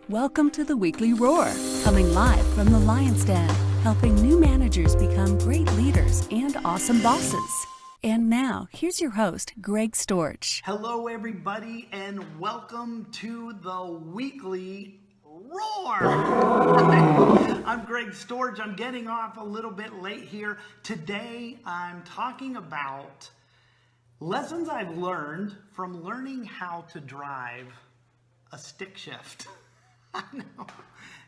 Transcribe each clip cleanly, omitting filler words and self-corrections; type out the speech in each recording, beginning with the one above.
Welcome to the Weekly Roar, coming live from the Lion's Den, helping new managers become great leaders and awesome bosses. And now, here's your host, Greg Storch. Hello, everybody, and welcome to the Weekly Roar. I'm Greg Storch. I'm getting off a little bit late here. Today, I'm talking about lessons I've learned from learning how to drive a stick shift. I know,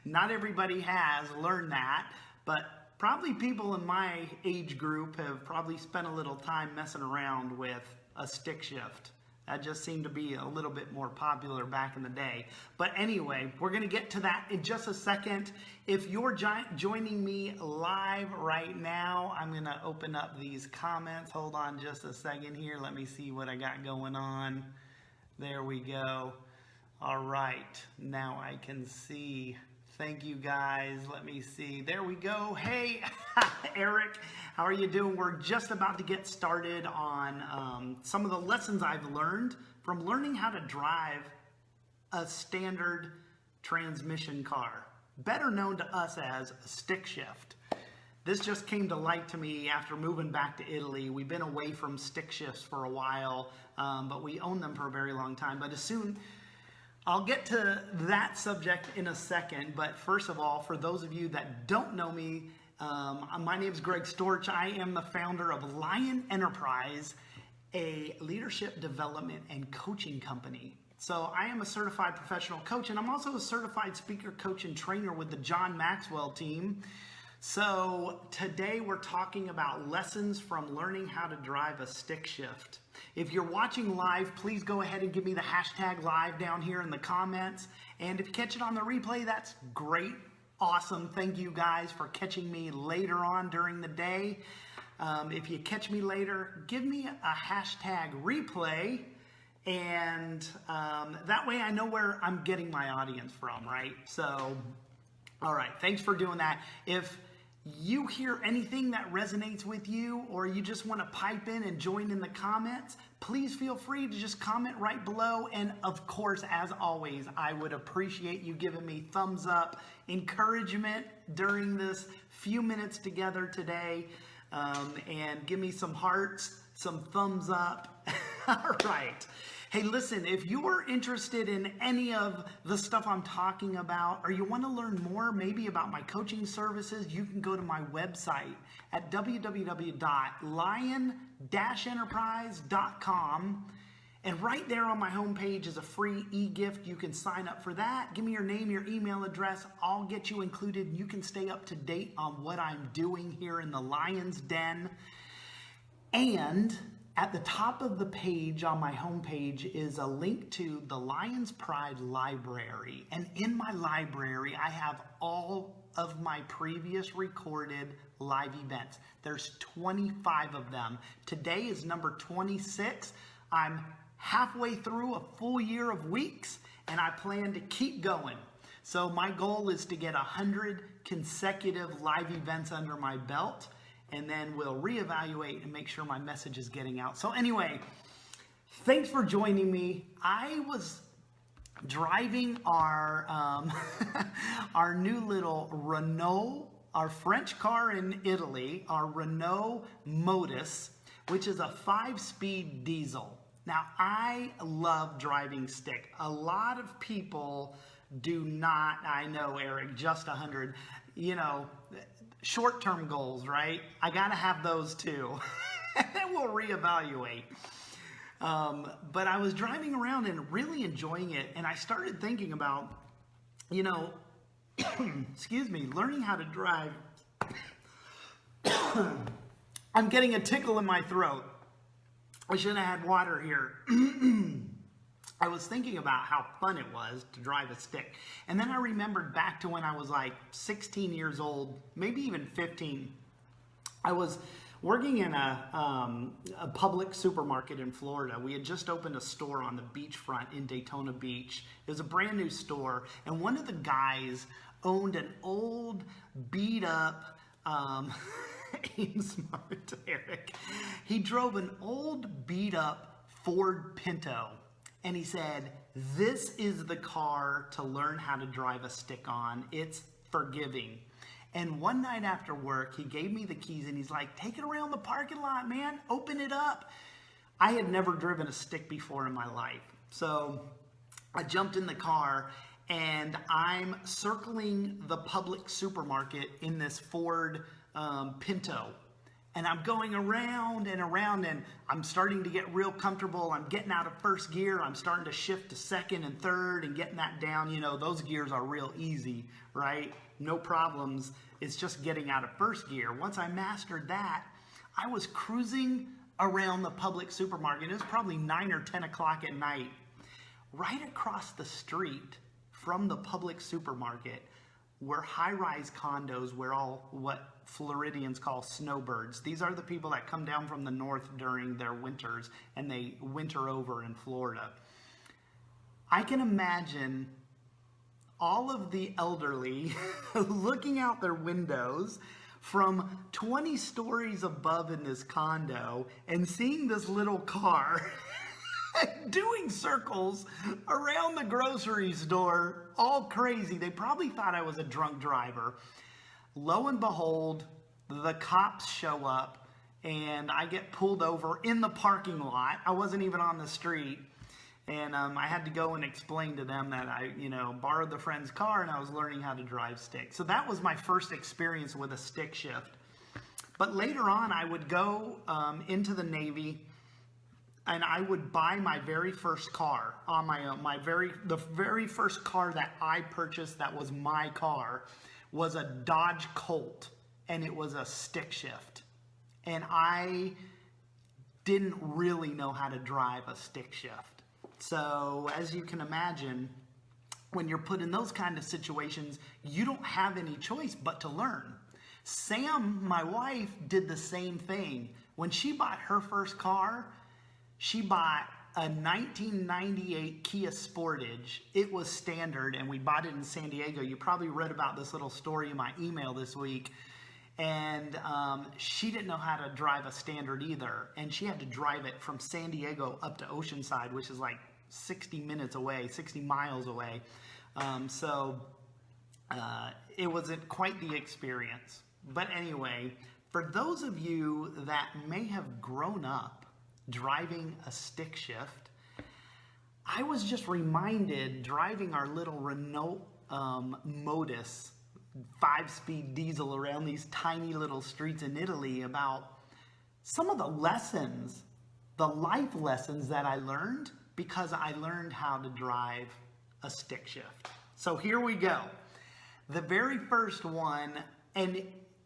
not everybody has learned that, but probably people in my age group have probably spent a little time messing around with a stick shift. That just seemed to be a little bit more popular back in the day. But anyway, we're going to get to that in just a second. If you're joining me live right now, I'm going to open up these comments. Hold on just a second here. Let me see what I got going on. There we go. All right, now I can see. Thank you guys. Let me see. There we go. Hey, Eric, how are you doing? We're just about to get started on some of the lessons I've learned from learning how to drive a standard transmission car, better known to us as a stick shift. This just came to light to me after moving back to Italy. We've been away from stick shifts for a while, but we owned them for a very long time. But I'll get to that subject in a second, but first of all, for those of you that don't know me, my name is Greg Storch. I am the founder of Lion Enterprise, a leadership development and coaching company. So I am a certified professional coach, and I'm also a certified speaker, coach, and trainer with the John Maxwell team. So today we're talking about lessons from learning how to drive a stick shift. If you're watching live, please go ahead and give me the hashtag live down here in the comments. And if you catch it on the replay, that's great. Awesome. Thank you guys for catching me later on during the day. If you catch me later, give me a hashtag replay. And that way I know where I'm getting my audience from, right? So, all right. Thanks for doing that. If you hear anything that resonates with you, or you just want to pipe in and join in the comments, please feel free to just comment right below. And of course, as always, I would appreciate you giving me thumbs up, encouragement during this few minutes together today, and give me some hearts, some thumbs up. All right. Hey, listen, if you are interested in any of the stuff I'm talking about, or you want to learn more maybe about my coaching services, you can go to my website at www.lion-enterprise.com. And right there on my homepage is a free e-gift. You can sign up for that. Give me your name, your email address. I'll get you included. You can stay up to date on what I'm doing here in the Lion's Den. And at the top of the page on my homepage is a link to the Lion's Pride Library. And in my library, I have all of my previous recorded live events. There's 25 of them. Today is number 26. I'm halfway through a full year of weeks, and I plan to keep going. So my goal is to get 100 consecutive live events under my belt, and then we'll reevaluate and make sure my message is getting out. So anyway, thanks for joining me. I was driving our our new little Renault, our French car in Italy, our Renault Modus, which is a 5-speed diesel. Now, I love driving stick. A lot of people do not. I know, Eric, just 100, short-term goals, right? I got to have those too. And then we'll reevaluate. But I was driving around and really enjoying it. And I started thinking about, excuse me, learning how to drive. I'm getting a tickle in my throat. I should have had water here. I was thinking about how fun it was to drive a stick. And then I remembered back to when I was like 16 years old, maybe even 15. I was working in a public supermarket in Florida. We had just opened a store on the beachfront in Daytona Beach. It was a brand new store. And one of the guys owned an old beat up, aim smart, Eric. He drove an old beat up Ford Pinto. And he said, this is the car to learn how to drive a stick on. It's forgiving. And one night after work, he gave me the keys and he's like, take it around the parking lot, man. Open it up. I had never driven a stick before in my life. So I jumped in the car and I'm circling the public supermarket in this Ford Pinto. And I'm going around and around and I'm starting to get real comfortable. I'm getting out of first gear. I'm starting to shift to second and third and getting that down. You know, those gears are real easy, right? No problems. It's just getting out of first gear. Once I mastered that, I was cruising around the public supermarket. It was probably 9 or 10 o'clock at night. Right across the street from the public supermarket were high-rise condos where all what Floridians call snowbirds. These are the people that come down from the north during their winters and they winter over in Florida. I can imagine all of the elderly looking out their windows from 20 stories above in this condo and seeing this little car doing circles around the grocery store, all crazy. They probably thought I was a drunk driver. Lo and behold, the cops show up and I get pulled over in the parking lot. I wasn't even on the street. And I had to go and explain to them that I, borrowed the friend's car and I was learning how to drive stick. So that was my first experience with a stick shift. But later on, I would go into the Navy and I would buy my very first car on my own. The very first car that I purchased that was my car was a Dodge Colt, and it was a stick shift. And I didn't really know how to drive a stick shift. So as you can imagine, when you're put in those kind of situations, you don't have any choice but to learn. Sam, my wife, did the same thing. When she bought her first car, she bought a 1998 Kia Sportage. It was standard, and we bought it in San Diego. You probably read about this little story in my email this week. And she didn't know how to drive a standard either. And she had to drive it from San Diego up to Oceanside, which is like 60 minutes away, 60 miles away. It wasn't quite the experience. But anyway, for those of you that may have grown up driving a stick shift, I was just reminded driving our little Renault Modus 5-speed diesel around these tiny little streets in Italy about some of the lessons, the life lessons that I learned because I learned how to drive a stick shift. So here we go. The very first one, and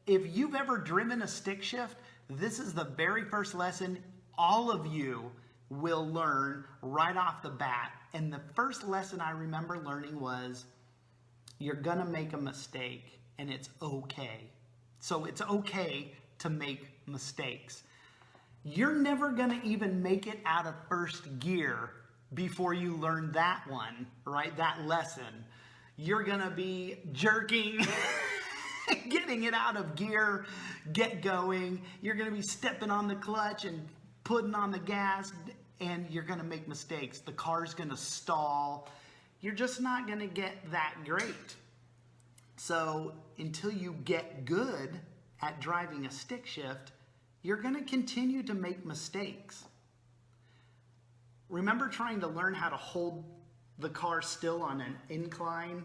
if you've ever driven a stick shift, this is the very first lesson all of you will learn right off the bat. And the first lesson I remember learning was, you're gonna make a mistake and it's okay. So it's okay to make mistakes. You're never gonna even make it out of first gear before you learn that one, right? That lesson. You're gonna be jerking, getting it out of gear, get going. You're gonna be stepping on the clutch and putting on the gas, and you're gonna make mistakes. The car's gonna stall. You're just not gonna get that great. So until you get good at driving a stick shift, you're gonna continue to make mistakes. Remember trying to learn how to hold the car still on an incline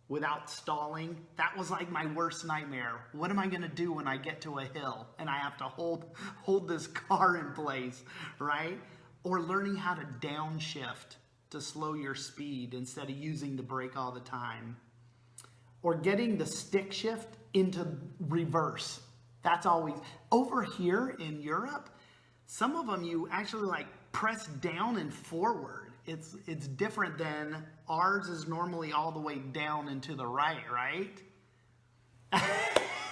without stalling? That was like my worst nightmare. What am I gonna do when I get to a hill and I have to hold this car in place, right? Or learning how to downshift to slow your speed instead of using the brake all the time. Or getting the stick shift into reverse. That's always, over here in Europe, some of them you actually like press down and forward. It's different than ours is normally all the way down and to the right, right?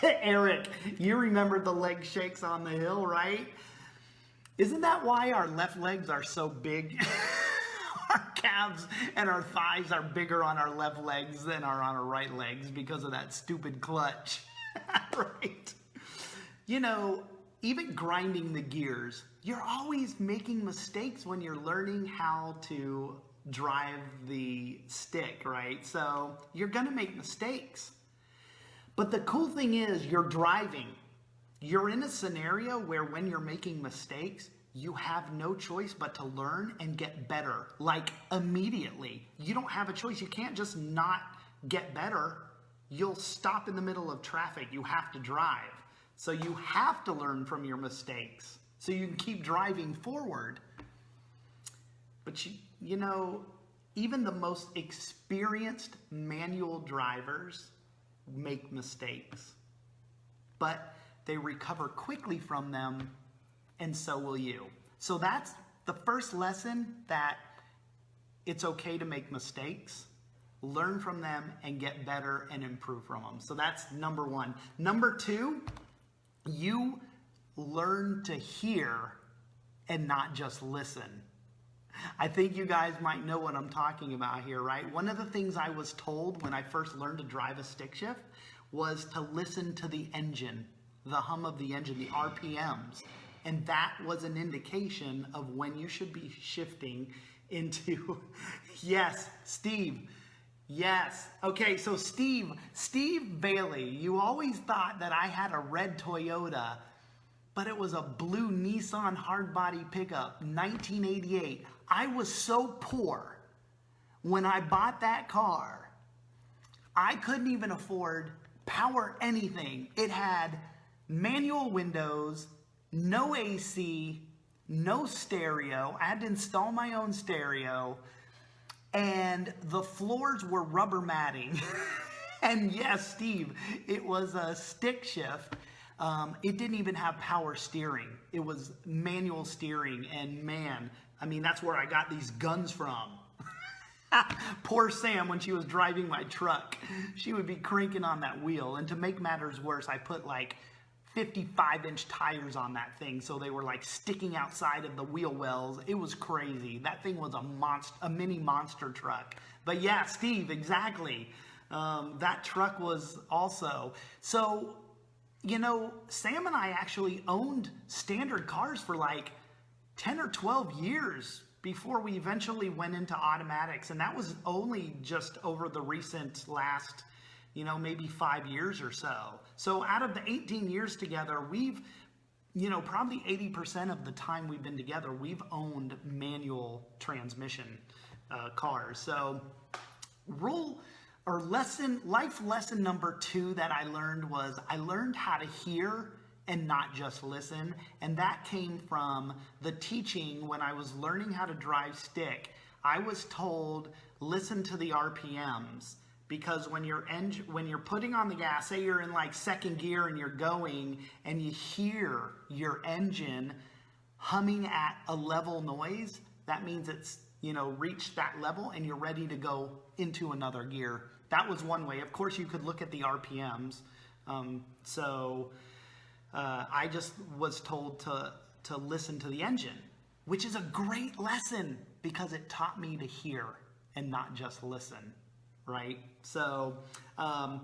Eric, you remember the leg shakes on the hill, right? Isn't that why our left legs are so big? Our calves and our thighs are bigger on our left legs than are on our right legs because of that stupid clutch, right? You know, even grinding the gears, you're always making mistakes when you're learning how to drive the stick, right? So you're gonna make mistakes. But the cool thing is you're driving. You're in a scenario where when you're making mistakes, you have no choice but to learn and get better, like immediately. You don't have a choice. You can't just not get better. You'll stop in the middle of traffic. You have to drive. So you have to learn from your mistakes so you can keep driving forward. But you know, even the most experienced manual drivers make mistakes, but they recover quickly from them, and so will you. So that's the first lesson, that it's okay to make mistakes, learn from them, and get better and improve from them. So that's number one. Number two, you learn to hear and not just listen. I think you guys might know what I'm talking about here, right? One of the things I was told when I first learned to drive a stick shift was to listen to the engine, the hum of the engine, the RPMs. And that was an indication of when you should be shifting into, yes, Steve. Yes. Okay, so Steve Bailey, you always thought that I had a red Toyota, but it was a blue Nissan hardbody pickup, 1988. I was so poor when I bought that car, I couldn't even afford power anything. It had manual windows, no AC, no stereo. I had to install my own stereo, and the floors were rubber matting. And yes, Steve, it was a stick shift. It didn't even have power steering. It was manual steering, and man, I mean, that's where I got these guns from. Poor Sam, when she was driving my truck, she would be cranking on that wheel. And to make matters worse, I put like 55-inch tires on that thing, so they were like sticking outside of the wheel wells. It was crazy. That thing was a mini monster truck. But yeah, Steve, exactly. That truck was also. So, you know, Sam and I actually owned standard cars for like 10 or 12 years before we eventually went into automatics. And that was only just over the recent last, you know, maybe 5 years or so. So out of the 18 years together, we've, you know, probably 80% of the time we've been together, we've owned manual transmission cars. So life lesson number 2 that I learned was I learned how to hear and not just listen. And that came from the teaching when I was learning how to drive stick. I was told, listen to the RPMs, because when you're putting on the gas, say you're in like second gear and you're going and you hear your engine humming at a level noise, that means it's, you know, reached that level and you're ready to go into another gear. That was one way. Of course, you could look at the RPMs. I just was told to listen to the engine, which is a great lesson because it taught me to hear and not just listen, right? So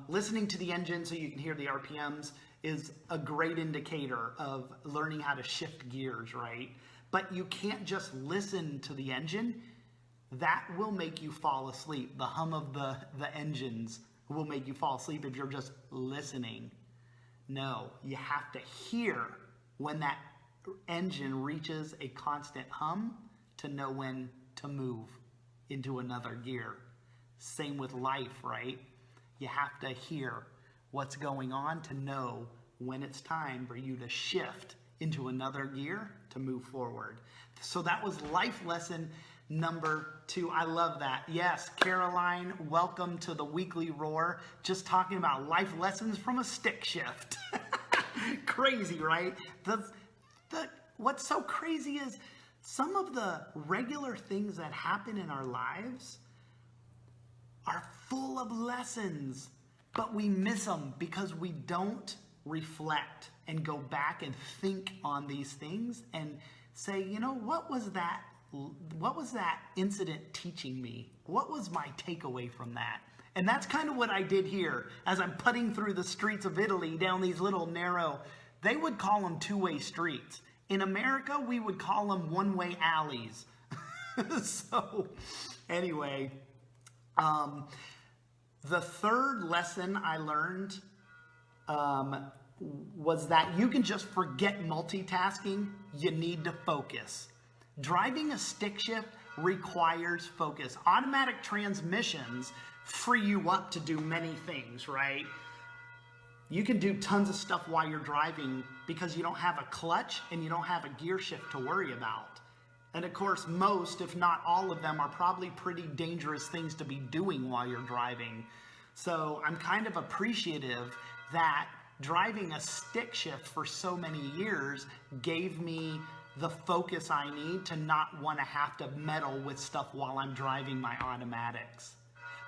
listening to the engine so you can hear the RPMs is a great indicator of learning how to shift gears, right? But you can't just listen to the engine. That will make you fall asleep. The hum of the engines will make you fall asleep if you're just listening. No, you have to hear when that engine reaches a constant hum to know when to move into another gear. Same with life, right? You have to hear what's going on to know when it's time for you to shift into another gear to move forward. So that was life lesson number 2. I love that. Yes, Caroline, welcome to the Weekly Roar. Just talking about life lessons from a stick shift. Crazy, right? What's so crazy is some of the regular things that happen in our lives are full of lessons, but we miss them because we don't reflect and go back and think on these things and say, you know, what was that incident teaching me? What was my takeaway from that? And that's kind of what I did here as I'm putting through the streets of Italy down these little narrow, they would call them two-way streets. In America, we would call them one-way alleys. So Anyway, the third lesson I learned was that you can just forget multitasking. You need to focus. Driving a stick shift requires focus. Automatic transmissions free you up to do many things, right? You can do tons of stuff while you're driving because you don't have a clutch and you don't have a gear shift to worry about. And of course, most, if not all of them, are probably pretty dangerous things to be doing while you're driving. So I'm kind of appreciative that driving a stick shift for so many years gave me the focus I need to not want to have to meddle with stuff while I'm driving my automatics.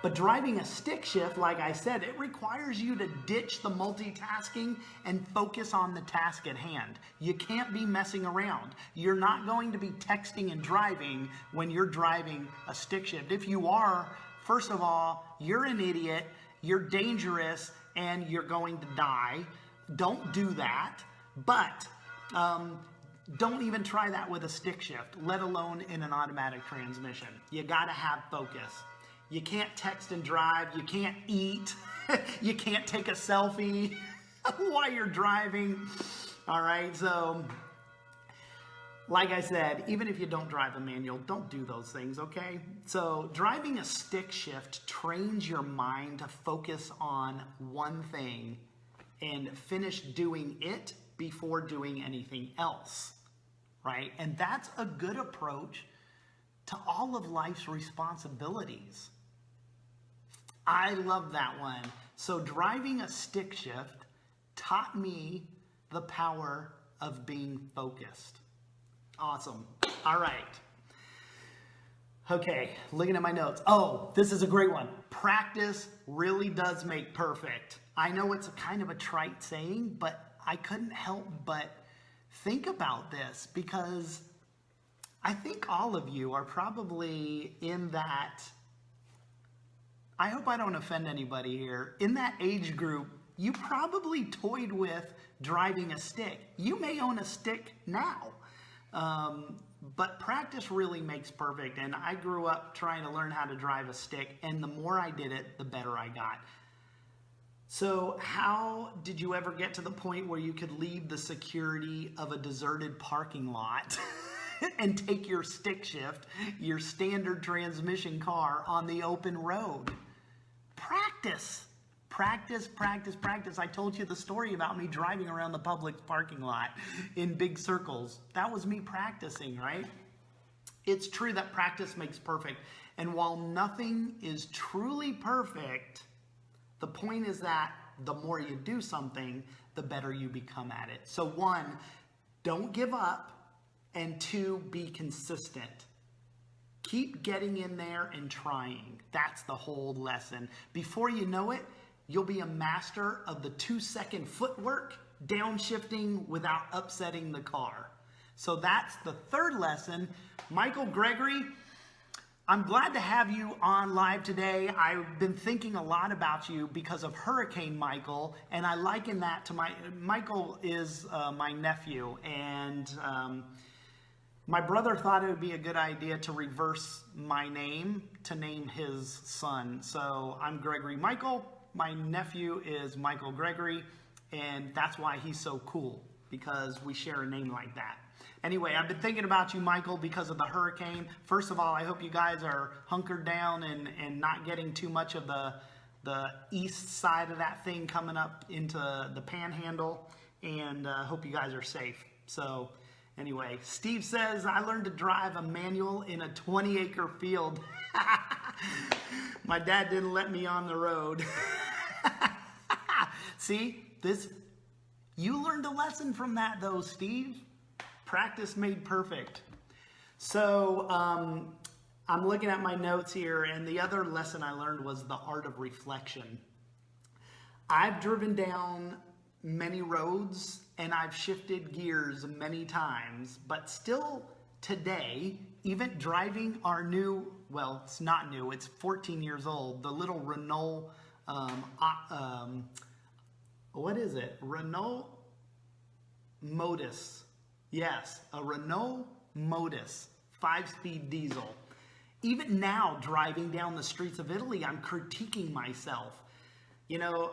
But driving a stick shift, like I said, it requires you to ditch the multitasking and focus on the task at hand. You can't be messing around. You're not going to be texting and driving when you're driving a stick shift. If you are, first of all, you're an idiot, you're dangerous, and you're going to die. Don't do that. But don't even try that with a stick shift, let alone in an automatic transmission. You gotta have focus. You can't text and drive, you can't eat, you can't take a selfie while you're driving. All right, so like I said, even if you don't drive a manual, don't do those things, okay? So driving a stick shift trains your mind to focus on one thing and finish doing it before doing anything else, right? And that's a good approach to all of life's responsibilities. I love that one. So driving a stick shift taught me the power of being focused. Awesome. All right. Okay, looking at my notes. Oh, this is a great one. Practice really does make perfect. I know it's a kind of a trite saying, but I couldn't help but think about this because I think all of you are probably in that, I hope I don't offend anybody here, in that age group, you probably toyed with driving a stick. You may own a stick now, but practice really makes perfect. And I grew up trying to learn how to drive a stick, and the more I did it, the better I got. So how did you ever get to the point where you could leave the security of a deserted parking lot and take your stick shift, your standard transmission car, on the open road? Practice. Practice, practice, practice. I told you the story about me driving around the Publix parking lot in big circles. That was me practicing, right? It's true that practice makes perfect. And while nothing is truly perfect, the point is that the more you do something, the better you become at it. So one, don't give up. And two, be consistent. Keep getting in there and trying. That's the whole lesson. Before you know it, you'll be a master of the 2-second footwork, downshifting without upsetting the car. So that's the third lesson. Michael Gregory, I'm glad to have you on live today. I've been thinking a lot about you because of Hurricane Michael, and I liken that to Michael is my nephew, and my brother thought it would be a good idea to reverse my name to name his son. So I'm Gregory Michael. My nephew is Michael Gregory, and that's why he's so cool, because we share a name like that. Anyway, I've been thinking about you, Michael, because of the hurricane. First of all, I hope you guys are hunkered down and not getting too much of the east side of that thing coming up into the panhandle, and hope you guys are safe. So anyway, Steve says, I learned to drive a manual in a 20-acre field. My dad didn't let me on the road. See, you learned a lesson from that though, Steve. Practice made perfect. So I'm looking at my notes here, and the other lesson I learned was the art of reflection. I've driven down many roads and I've shifted gears many times, but still today, even driving our new, well, it's not new, it's 14 years old, the little Renault, what is it? Renault Modus. Yes, a Renault Modus 5-speed diesel. Even now, driving down the streets of Italy, I'm critiquing myself. You know,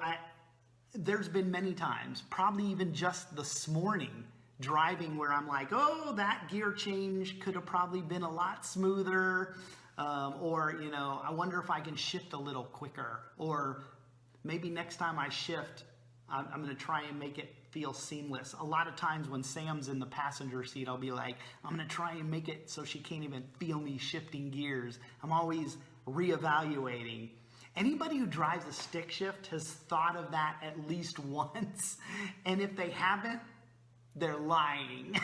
there's been many times, probably even just this morning, driving where I'm like, oh, that gear change could have probably been a lot smoother. Or, you know, I wonder if I can shift a little quicker. Or maybe next time I shift, I'm going to try and make it feel seamless. A lot of times when Sam's in the passenger seat, I'll be like, I'm going to try and make it so she can't even feel me shifting gears. I'm always reevaluating. Anybody who drives a stick shift has thought of that at least once. And if they haven't, they're lying.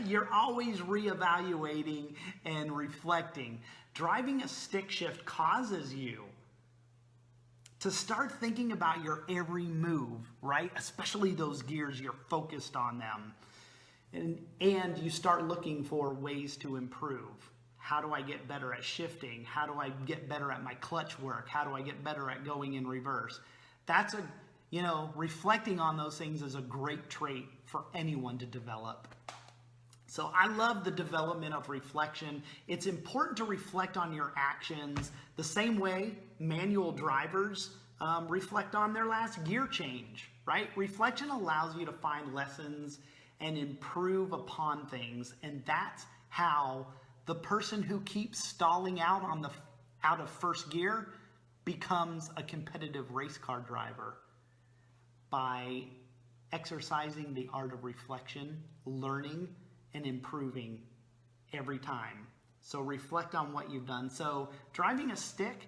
You're always reevaluating and reflecting. Driving a stick shift causes you to start thinking about your every move, right? Especially those gears, you're focused on them. And you start looking for ways to improve. How do I get better at shifting? How do I get better at my clutch work? How do I get better at going in reverse? That's reflecting on those things is a great trait for anyone to develop. So I love the development of reflection. It's important to reflect on your actions the same way manual drivers reflect on their last gear change, right? Reflection allows you to find lessons and improve upon things. And that's how the person who keeps stalling out out of first gear becomes a competitive race car driver, by exercising the art of reflection, learning, and improving every time. So reflect on what you've done. So driving a stick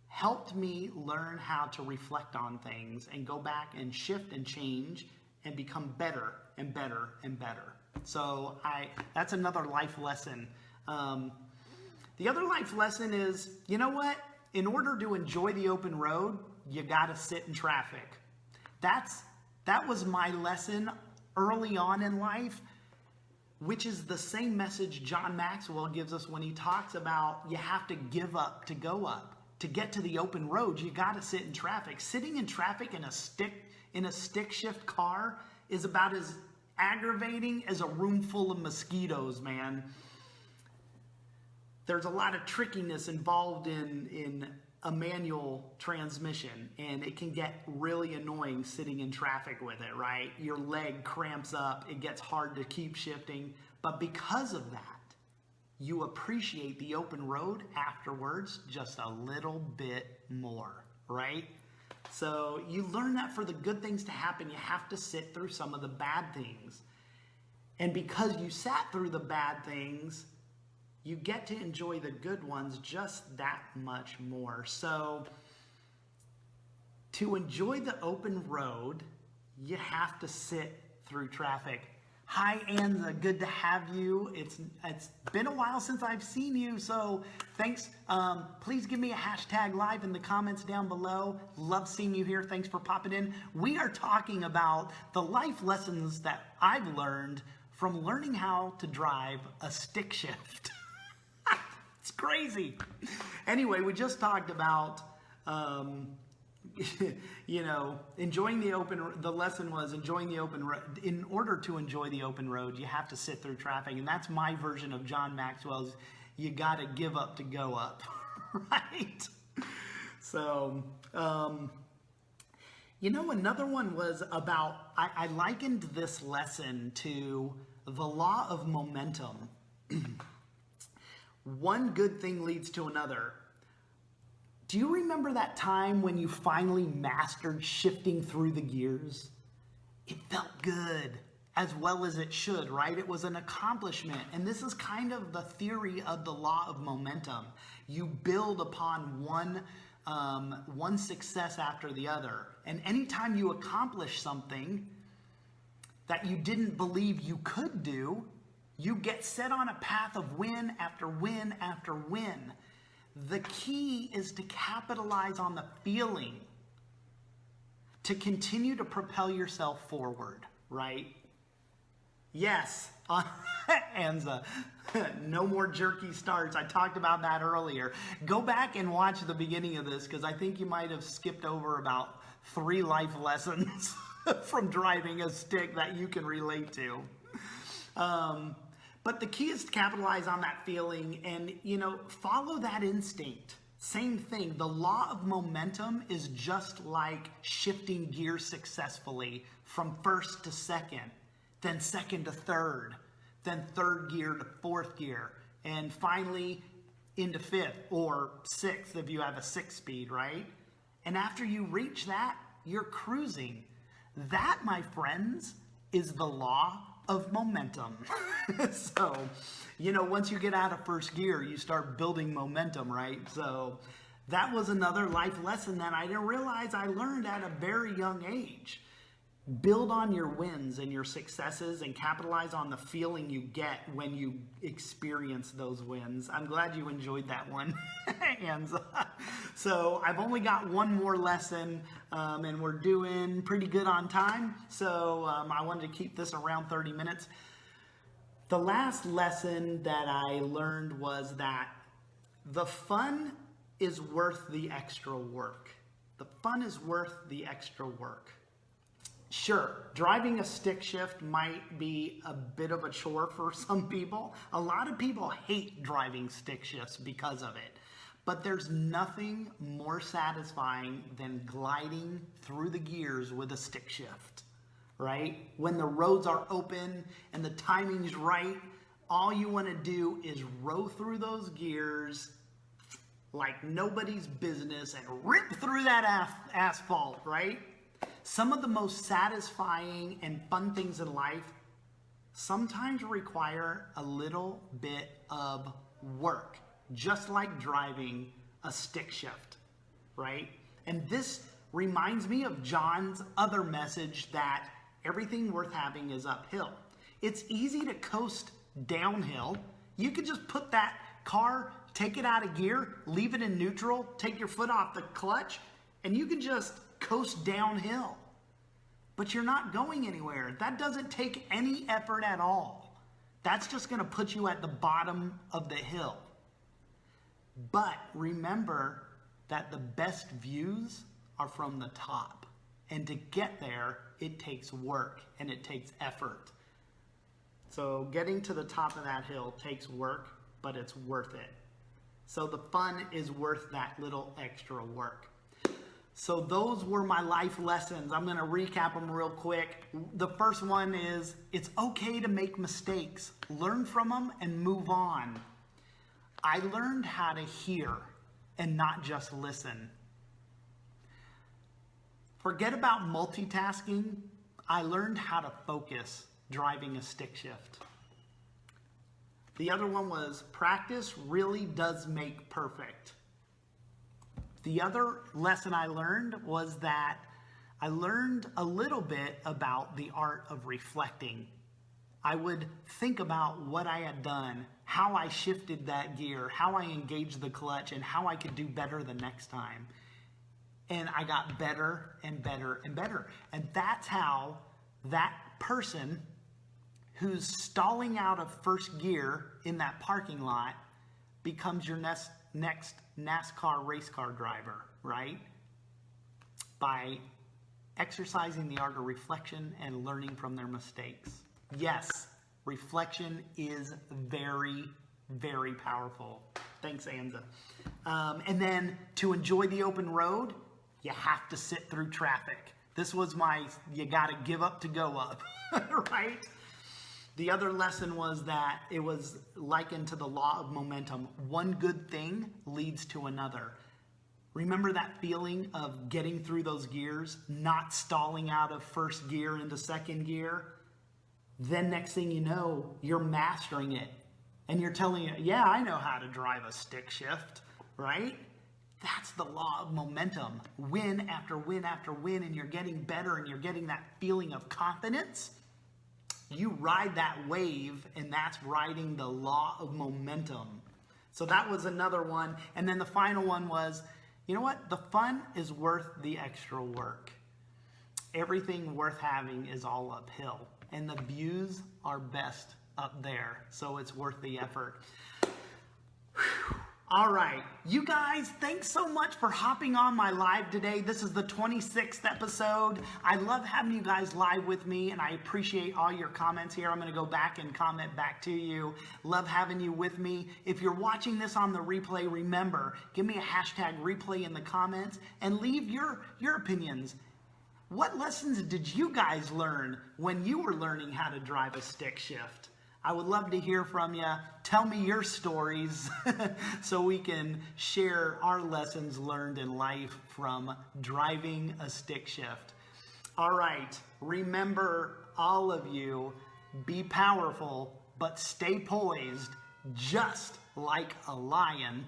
helped me learn how to reflect on things and go back and shift and change and become better and better and better. So that's another life lesson. The other life lesson is, you know what? In order to enjoy the open road, you gotta sit in traffic. That was my lesson early on in life, which is the same message John Maxwell gives us when he talks about you have to give up to go up. To get to the open road, you got to sit in traffic. Sitting in traffic in a stick shift car is about as aggravating as a room full of mosquitoes, man. There's a lot of trickiness involved in a manual transmission, and it can get really annoying sitting in traffic with it, right? Your leg cramps up, it gets hard to keep shifting, but because of that, you appreciate the open road afterwards just a little bit more, right? So you learn that for the good things to happen, you have to sit through some of the bad things. And because you sat through the bad things, you get to enjoy the good ones just that much more. So to enjoy the open road, you have to sit through traffic. Hi, Anza, good to have you. It's been a while since I've seen you, so thanks. Please give me a hashtag live in the comments down below. Love seeing you here. Thanks for popping in. We are talking about the life lessons that I've learned from learning how to drive a stick shift. It's crazy. Anyway, we just talked about, enjoying the lesson was enjoying the open road. In order to enjoy the open road, you have to sit through traffic. And that's my version of John Maxwell's, you got to give up to go up, right? So, another one was about, I likened this lesson to the law of momentum. One good thing leads to another. Do you remember that time when you finally mastered shifting through the gears? It felt good, as well as it should, right? It was an accomplishment. And this is kind of the theory of the law of momentum. You build upon one success after the other. And anytime you accomplish something that you didn't believe you could do, you get set on a path of win after win after win. The key is to capitalize on the feeling, to continue to propel yourself forward, right? Yes, Anza, no more jerky starts. I talked about that earlier. Go back and watch the beginning of this, because I think you might have skipped over about 3 life lessons from driving a stick that you can relate to. But the key is to capitalize on that feeling and, follow that instinct. Same thing. The law of momentum is just like shifting gears successfully from first to second, then second to third, then third gear to fourth gear, and finally into fifth or sixth if you have a 6-speed, right? And after you reach that, you're cruising. That, my friends, is the law of momentum. So, once you get out of first gear, you start building momentum, right? So that was another life lesson that I didn't realize I learned at a very young age. Build on your wins and your successes and capitalize on the feeling you get when you experience those wins. I'm glad you enjoyed that one. And so I've only got one more lesson and we're doing pretty good on time. So I wanted to keep this around 30 minutes. The last lesson that I learned was that the fun is worth the extra work. The fun is worth the extra work. Sure, driving a stick shift might be a bit of a chore for some people. A lot of people hate driving stick shifts because of it. But there's nothing more satisfying than gliding through the gears with a stick shift, right? When the roads are open and the timing's right, all you want to do is row through those gears like nobody's business and rip through that asphalt, right? Some of the most satisfying and fun things in life sometimes require a little bit of work, just like driving a stick shift, right? And this reminds me of John's other message that everything worth having is uphill. It's easy to coast downhill. You could just put that car, take it out of gear, leave it in neutral, take your foot off the clutch, and you can just coast downhill. But you're not going anywhere. That doesn't take any effort at all. That's just going to put you at the bottom of the hill. But remember that the best views are from the top. And to get there, it takes work and it takes effort. So getting to the top of that hill takes work, but it's worth it. So the fun is worth that little extra work. So those were my life lessons. I'm going to recap them real quick. The first one is it's okay to make mistakes. Learn from them and move on. I learned how to hear and not just listen. Forget about multitasking. I learned how to focus driving a stick shift. The other one was practice really does make perfect. The other lesson I learned was that I learned a little bit about the art of reflecting. I would think about what I had done, how I shifted that gear, how I engaged the clutch, and how I could do better the next time. And I got better and better and better. And that's how that person who's stalling out of first gear in that parking lot becomes your next NASCAR race car driver, right? By exercising the art of reflection and learning from their mistakes. Yes, reflection is very, very powerful. Thanks, Anza. And then to enjoy the open road, you have to sit through traffic. This was you gotta give up to go up, right? The other lesson was that it was likened to the law of momentum. One good thing leads to another. Remember that feeling of getting through those gears, not stalling out of first gear into second gear? Then next thing you know, you're mastering it. And you're telling it, yeah, I know how to drive a stick shift, right? That's the law of momentum. Win after win after win, and you're getting better and you're getting that feeling of confidence. You ride that wave, and that's riding the law of momentum. So that was another one. And then the final one was, you know what? The fun is worth the extra work. Everything worth having is all uphill, and the views are best up there. So it's worth the effort. Whew. All right, you guys, thanks so much for hopping on my live today. This is the 26th episode. I love having you guys live with me, and I appreciate all your comments here. I'm going to go back and comment back to you. Love having you with me. If you're watching this on the replay, remember, give me a hashtag replay in the comments and leave your opinions. What lessons did you guys learn when you were learning how to drive a stick shift? I would love to hear from you. Tell me your stories so we can share our lessons learned in life from driving a stick shift. All right, remember, all of you, be powerful, but stay poised just like a lion.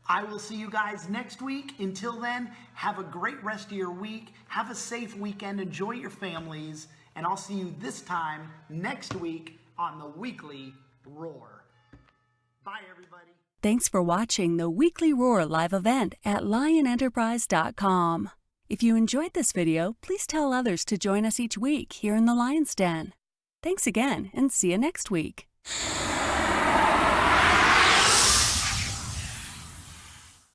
I will see you guys next week. Until then, have a great rest of your week. Have a safe weekend. Enjoy your families. And I'll see you this time next week on the Weekly Roar. Bye, everybody. Thanks for watching the Weekly Roar live event at lionenterprise.com. If you enjoyed this video, please tell others to join us each week here in the Lion's Den. Thanks again, and see you next week.